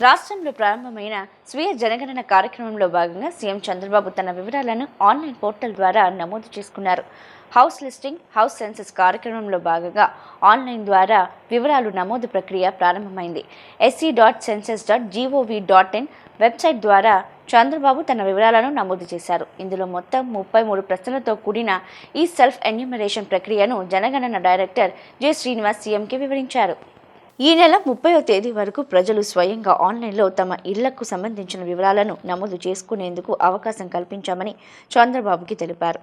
రాష్ట్రంలో ప్రారంభమైన స్వీయ జనగణన కార్యక్రమంలో భాగంగా సీఎం చంద్రబాబు తన వివరాలను ఆన్లైన్ పోర్టల్ ద్వారా నమోదు చేసుకున్నారు. హౌస్ లిస్టింగ్, హౌస్ సెన్సస్ కార్యక్రమంలో భాగంగా ఆన్లైన్ ద్వారా వివరాలు నమోదు ప్రక్రియ ప్రారంభమైంది. sc.census.gov.in వెబ్సైట్ ద్వారా చంద్రబాబు తన వివరాలను నమోదు చేశారు. ఇందులో మొత్తం 33 ప్రశ్నలతో కూడిన ఈ సెల్ఫ్ ఎన్యూమరేషన్ ప్రక్రియను జనగణన డైరెక్టర్ జె శ్రీనివాస్ సీఎంకి వివరించారు. ఈ నెల 30వ తేదీ వరకు ప్రజలు స్వయంగా ఆన్లైన్లో తమ ఇళ్లకు సంబంధించిన వివరాలను నమోదు చేసుకునేందుకు అవకాశం కల్పించామని చంద్రబాబుకి తెలిపారు.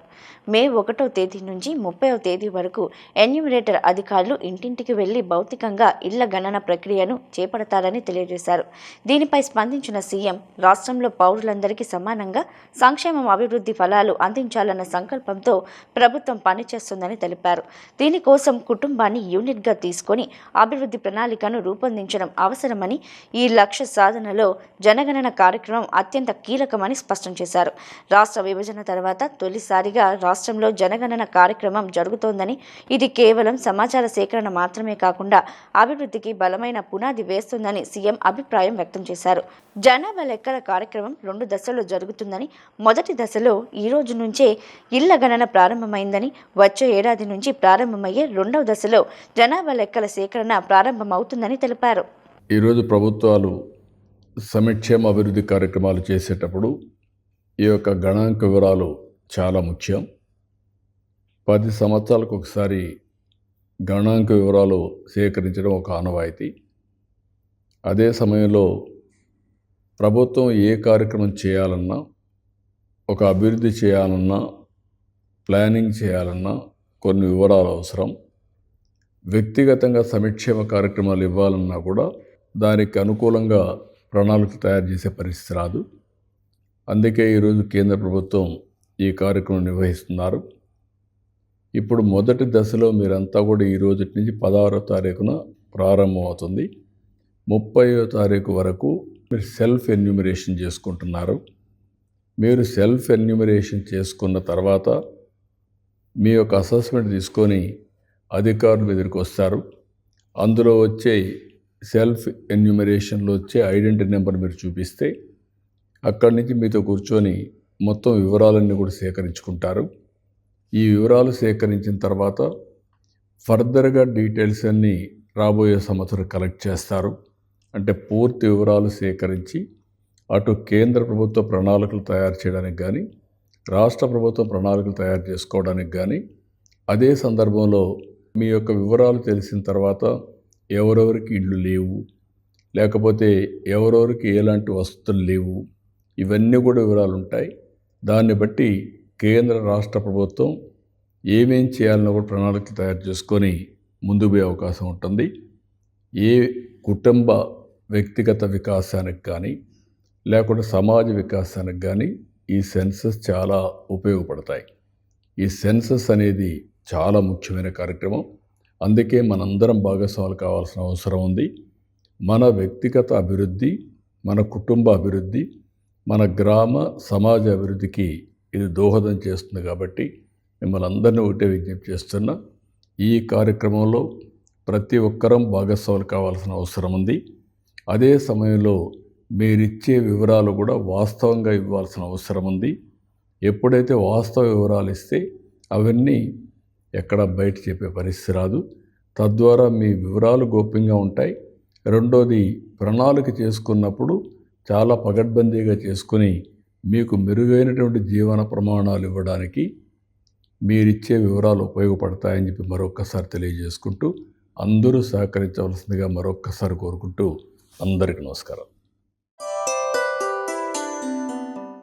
మే 1వ తేదీ నుంచి 30వ తేదీ వరకు ఎన్యూమరేటర్ అధికారులు ఇంటింటికి వెళ్లి భౌతికంగా ఇళ్ల గణన ప్రక్రియను చేపడతారని తెలియజేశారు. దీనిపై స్పందించిన సీఎం రాష్ట్రంలో పౌరులందరికీ సమానంగా సంక్షేమం, అభివృద్ధి ఫలాలు అందించాలన్న సంకల్పంతో ప్రభుత్వం పనిచేస్తుందని తెలిపారు. దీనికోసం కుటుంబాన్ని యూనిట్గా తీసుకొని అభివృద్ధి ప్రణాళికను రూపొందించడం అవసరమని, ఈ లక్ష్య సాధనలో జనగణన కార్యక్రమం అత్యంత కీలకమని స్పష్టం చేశారు. రాష్ట్ర విభజన తర్వాత తొలిసారిగా రాష్ట్రంలో జనగణన కార్యక్రమం జరుగుతోందని, ఇది కేవలం సమాచార సేకరణ మాత్రమే కాకుండా అభివృద్ధికి బలమైన పునాది వేస్తుందని సీఎం అభిప్రాయం వ్యక్తం చేశారు. జనాభా లెక్కల కార్యక్రమం 2 దశల్లో జరుగుతుందని, మొదటి దశలో ఈ రోజు నుంచే ఇళ్ల గణన ప్రారంభమైందని, వచ్చే ఏడాది నుంచి ప్రారంభమయ్యే 2వ దశలో జనాభా లెక్కల సేకరణ ప్రారంభమవుతుందని తెలిపారు. ఈరోజు ప్రభుత్వాలు సంక్షేమ అభివృద్ధి కార్యక్రమాలు చేసేటప్పుడు ఈ యొక్క గణాంక వివరాలు చాలా ముఖ్యం. 10 సంవత్సరాలకు ఒకసారి గణాంక వివరాలు సేకరించడం ఒక ఆనవాయితీ. అదే సమయంలో ప్రభుత్వం ఏ కార్యక్రమం చేయాలన్నా, ఒక అభివృద్ధి చేయాలన్నా, ప్లానింగ్ చేయాలన్నా కొన్ని వివరాలు అవసరం. వ్యక్తిగతంగా సంక్షేమ కార్యక్రమాలు ఇవ్వాలన్నా కూడా దానికి అనుకూలంగా ప్రణాళికలు తయారు చేసే పరిస్థితి రాదు. అందుకే ఈరోజు కేంద్ర ప్రభుత్వం ఈ కార్యక్రమం నిర్వహిస్తున్నారు. ఇప్పుడు మొదటి దశలో మీరంతా కూడా ఈ రోజు నుంచి 16వ తారీఖున ప్రారంభమవుతుంది. 30వ తారీఖు వరకు మీరు సెల్ఫ్ ఎన్యూమరేషన్ చేసుకుంటున్నారు. మీరు సెల్ఫ్ ఎన్యూమరేషన్ చేసుకున్న తర్వాత మీ యొక్క అసెస్మెంట్ తీసుకొని అధికారులు ఎదురుకు వస్తారు. అందులో వచ్చే సెల్ఫ్ ఎన్యూమరేషన్లో వచ్చే ఐడెంటిటీ నెంబర్ మీరు చూపిస్తే అక్కడి నుంచి మీతో కూర్చొని మొత్తం వివరాలన్నీ కూడా సేకరించుకుంటారు. ఈ వివరాలు సేకరించిన తర్వాత ఫర్దర్గా డీటెయిల్స్ అన్నీ రాబోయే సంవత్సరం కలెక్ట్ చేస్తారు. అంటే పూర్తి వివరాలు సేకరించి అటు కేంద్ర ప్రభుత్వ ప్రణాళికలు తయారు చేయడానికి కానీ, రాష్ట్ర ప్రభుత్వ ప్రణాళికలు తయారు చేసుకోవడానికి కానీ, అదే సందర్భంలో మీ యొక్క వివరాలు తెలిసిన తర్వాత ఎవరెవరికి ఇళ్ళు లేవు, లేకపోతే ఎవరెవరికి ఎలాంటి వసతులు లేవు, ఇవన్నీ కూడా వివరాలు ఉంటాయి. దాన్ని బట్టి కేంద్ర రాష్ట్ర ప్రభుత్వం ఏమేం చేయాలన్నా కూడా ప్రణాళికలు తయారు చేసుకొని ముందుకు పోయే అవకాశం ఉంటుంది. ఏ కుటుంబ వ్యక్తిగత వికాసానికి కానీ, లేకుంటే సమాజ వికాసానికి కానీ ఈ సెన్సస్ చాలా ఉపయోగపడతాయి. ఈ సెన్సస్ అనేది చాలా ముఖ్యమైన కార్యక్రమం. అందుకే మనందరం భాగస్వాములు కావాల్సిన అవసరం ఉంది. మన వ్యక్తిగత అభివృద్ధి, మన కుటుంబ అభివృద్ధి, మన గ్రామ సమాజ అభివృద్ధికి ఇది దోహదం చేస్తుంది. కాబట్టి మిమ్మల్ని అందరినీ ఒకటే విజ్ఞప్తి చేస్తున్నా, ఈ కార్యక్రమంలో ప్రతి ఒక్కరం భాగస్వాములు కావాల్సిన అవసరం ఉంది. అదే సమయంలో మీరిచ్చే వివరాలు కూడా వాస్తవంగా ఇవ్వాల్సిన అవసరం ఉంది. ఎప్పుడైతే వాస్తవ వివరాలు ఇస్తే అవన్నీ ఎక్కడ బయట చెప్పే పరిస్థితి రాదు. తద్వారా మీ వివరాలు గోప్యంగా ఉంటాయి. రెండోది, ప్రణాళిక చేసుకున్నప్పుడు చాలా పగడ్బందీగా చేసుకుని మీకు మెరుగైనటువంటి జీవన ప్రమాణాలు ఇవ్వడానికి మీరిచ్చే వివరాలు ఉపయోగపడతాయని చెప్పి మరొక్కసారి తెలియజేసుకుంటూ అందరూ సహకరించవలసిందిగా మరొక్కసారి కోరుకుంటూ అందరికీ నమస్కారం.